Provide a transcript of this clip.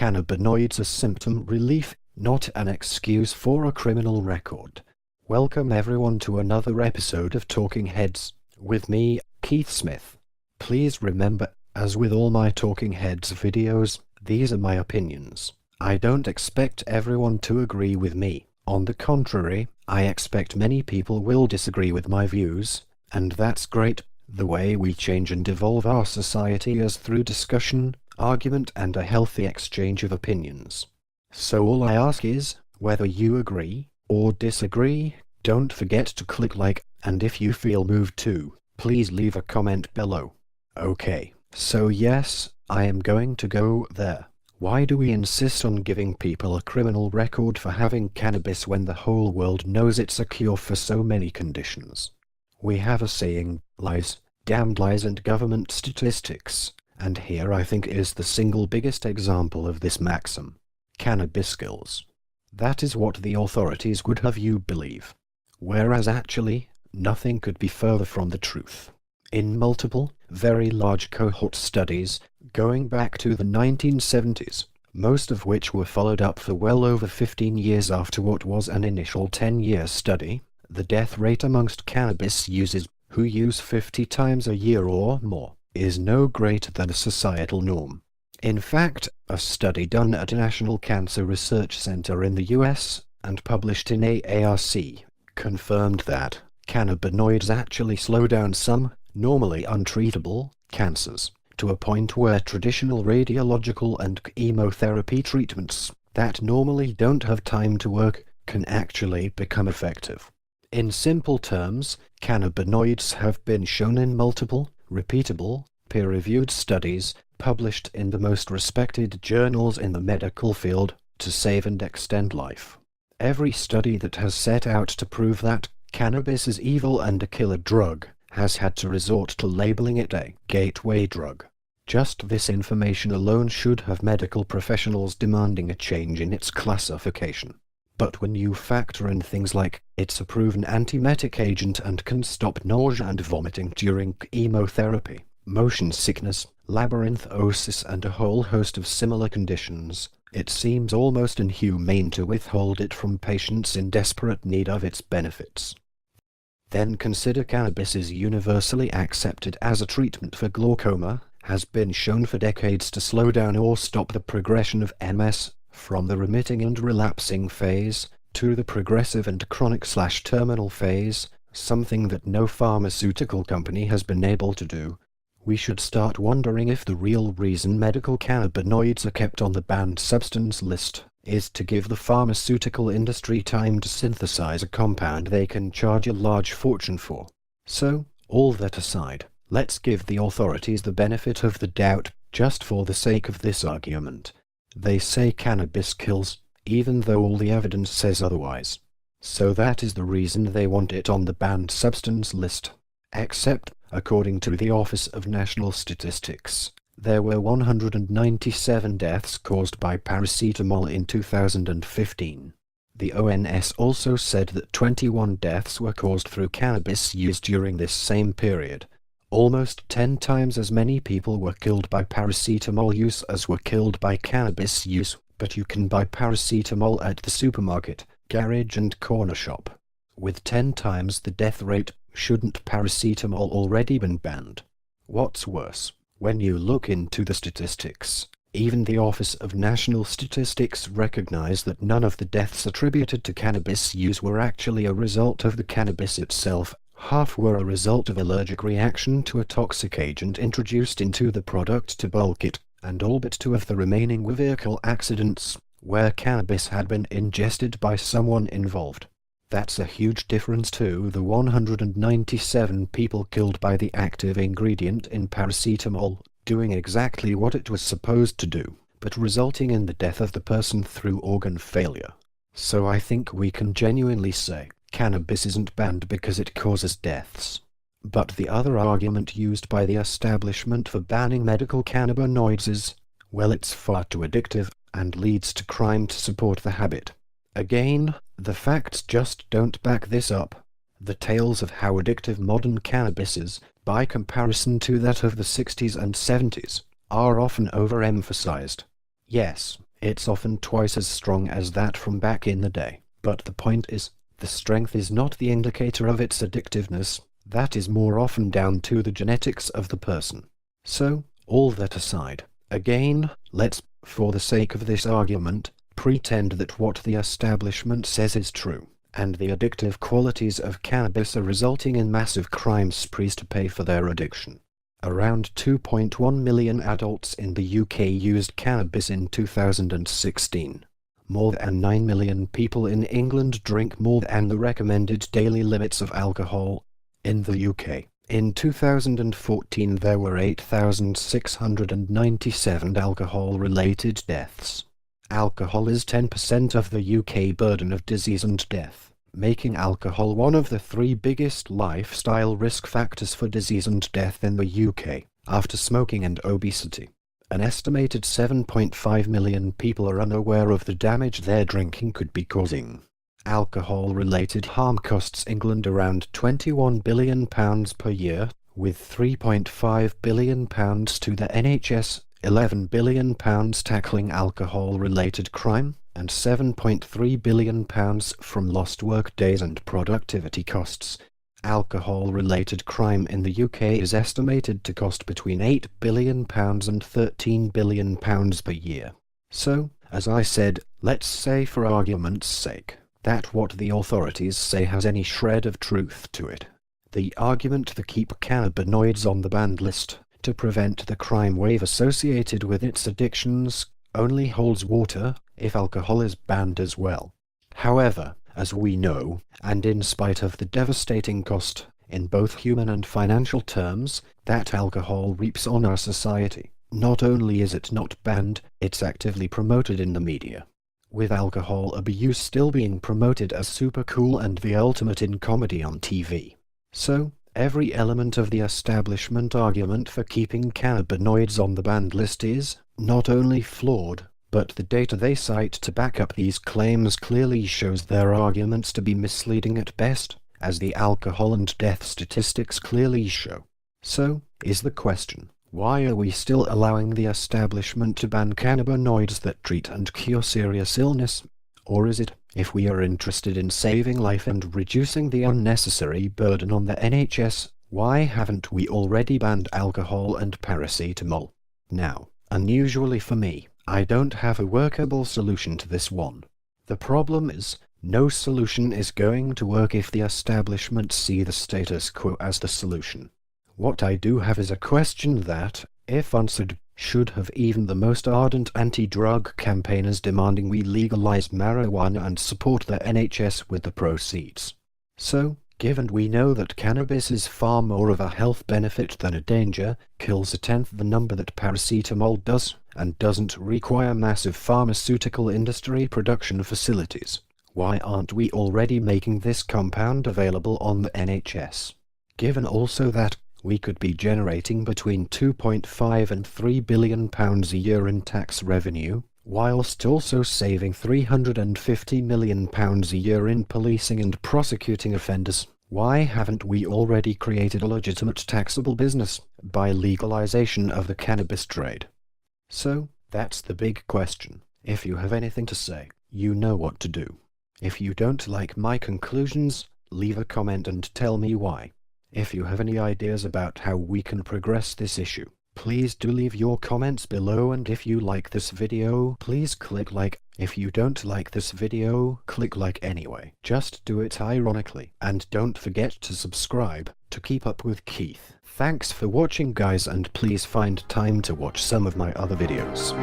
Cannabinoids are symptom relief, not an excuse for a criminal record. Welcome everyone to another episode of Talking Heads, with me, Keith Smith. Please remember, as with all my Talking Heads videos, these are my opinions. I don't expect everyone to agree with me. On the contrary, I expect many people will disagree with my views, and that's great. The way we change and evolve our society is through discussion, argument, and a healthy exchange of opinions. So all I ask is, whether you agree or disagree, don't forget to click like, and if you feel moved to, please leave a comment below. Okay, so yes, I am going to go there. Why do we insist on giving people a criminal record for having cannabis when the whole world knows it's a cure for so many conditions? We have a saying, lies, damned lies and government statistics, and here I think is the single biggest example of this maxim. Cannabis kills. That is what the authorities would have you believe. Whereas actually, nothing could be further from the truth. In multiple, very large cohort studies, going back to the 1970s, most of which were followed up for well over 15 years after what was an initial 10-year study, the death rate amongst cannabis users who use 50 times a year or more is no greater than a societal norm. In fact, a study done at a National Cancer Research Center in the US and published in AARC confirmed that cannabinoids actually slow down some, normally untreatable, cancers, to a point where traditional radiological and chemotherapy treatments that normally don't have time to work can actually become effective. In simple terms, cannabinoids have been shown in multiple, repeatable, peer-reviewed studies published in the most respected journals in the medical field to save and extend life. Every study that has set out to prove that cannabis is evil and a killer drug has had to resort to labeling it a gateway drug. Just this information alone should have medical professionals demanding a change in its classification. But when you factor in things like, it's a proven antiemetic agent and can stop nausea and vomiting during chemotherapy, motion sickness, labyrinthosis and a whole host of similar conditions, it seems almost inhumane to withhold it from patients in desperate need of its benefits. Then consider cannabis is universally accepted as a treatment for glaucoma, has been shown for decades to slow down or stop the progression of MS, from the remitting and relapsing phase to the progressive and chronic/terminal phase, something that no pharmaceutical company has been able to do. We should start wondering if the real reason medical cannabinoids are kept on the banned substance list is to give the pharmaceutical industry time to synthesize a compound they can charge a large fortune for. So, all that aside, let's give the authorities the benefit of the doubt, just for the sake of this argument. They say cannabis kills, even though all the evidence says otherwise. So that is the reason they want it on the banned substance list. Except, according to the Office of National Statistics, there were 197 deaths caused by paracetamol in 2015. The ONS also said that 21 deaths were caused through cannabis use during this same period. Almost 10 times as many people were killed by paracetamol use as were killed by cannabis use, but you can buy paracetamol at the supermarket, garage and corner shop. With 10 times the death rate, shouldn't paracetamol already been banned? What's worse, when you look into the statistics, even the Office of National Statistics recognized that none of the deaths attributed to cannabis use were actually a result of the cannabis itself. Half were a result of allergic reaction to a toxic agent introduced into the product to bulk it, and all but 2 of the remaining were vehicle accidents, where cannabis had been ingested by someone involved. That's a huge difference to the 197 people killed by the active ingredient in paracetamol, doing exactly what it was supposed to do, but resulting in the death of the person through organ failure. So I think we can genuinely say, cannabis isn't banned because it causes deaths. But the other argument used by the establishment for banning medical cannabinoids is, well, it's far too addictive, and leads to crime to support the habit. Again, the facts just don't back this up. The tales of how addictive modern cannabis is, by comparison to that of the 60s and 70s, are often overemphasized. Yes, It's often twice as strong as that from back in the day. But the point is, the strength is not the indicator of its addictiveness. That is more often down to the genetics of the person. So, all that aside, again, let's, for the sake of this argument, pretend that what the establishment says is true, and the addictive qualities of cannabis are resulting in massive crime sprees to pay for their addiction. Around 2.1 million adults in the UK used cannabis in 2016. More than 9 million people in England drink more than the recommended daily limits of alcohol. In the UK, in 2014 there were 8,697 alcohol-related deaths. Alcohol is 10% of the UK burden of disease and death, making alcohol one of the 3 biggest lifestyle risk factors for disease and death in the UK, after smoking and obesity. An estimated 7.5 million people are unaware of the damage their drinking could be causing. Alcohol-related harm costs England around £21 billion per year, with £3.5 billion to the NHS, £11 billion tackling alcohol-related crime, and £7.3 billion from lost work days and productivity costs. Alcohol-related crime in the UK is estimated to cost between £8 billion and £13 billion per year. So, as I said, let's say for argument's sake, that what the authorities say has any shred of truth to it. The argument to keep cannabinoids on the banned list, to prevent the crime wave associated with its addictions, only holds water if alcohol is banned as well. However, as we know, and in spite of the devastating cost, in both human and financial terms, that alcohol reaps on our society, not only is it not banned, it's actively promoted in the media, with alcohol abuse still being promoted as super cool and the ultimate in comedy on TV. So, every element of the establishment argument for keeping cannabinoids on the banned list is not only flawed, but the data they cite to back up these claims clearly shows their arguments to be misleading at best, as the alcohol and death statistics clearly show. So, is the question, why are we still allowing the establishment to ban cannabinoids that treat and cure serious illness? Or is it, if we are interested in saving life and reducing the unnecessary burden on the NHS, why haven't we already banned alcohol and paracetamol? Now, unusually for me, I don't have a workable solution to this one. The problem is, no solution is going to work if the establishment see the status quo as the solution. What I do have is a question that, if answered, should have even the most ardent anti-drug campaigners demanding we legalise marijuana and support the NHS with the proceeds. So, given we know that cannabis is far more of a health benefit than a danger, kills 1/10 the number that paracetamol does, and doesn't require massive pharmaceutical industry production facilities, why aren't we already making this compound available on the NHS? Given also that we could be generating between £2.5 and £3 billion a year in tax revenue, whilst also saving £350 million a year in policing and prosecuting offenders. Why haven't we already created a legitimate taxable business by legalization of the cannabis trade? So, that's the big question. If you have anything to say, you know what to do. If you don't like my conclusions, leave a comment and tell me why. If you have any ideas about how we can progress this issue, please do leave your comments below, and if you like this video, please click like. If you don't like this video, click like anyway. Just do it ironically, and don't forget to subscribe to keep up with Keith. Thanks for watching guys, and please find time to watch some of my other videos.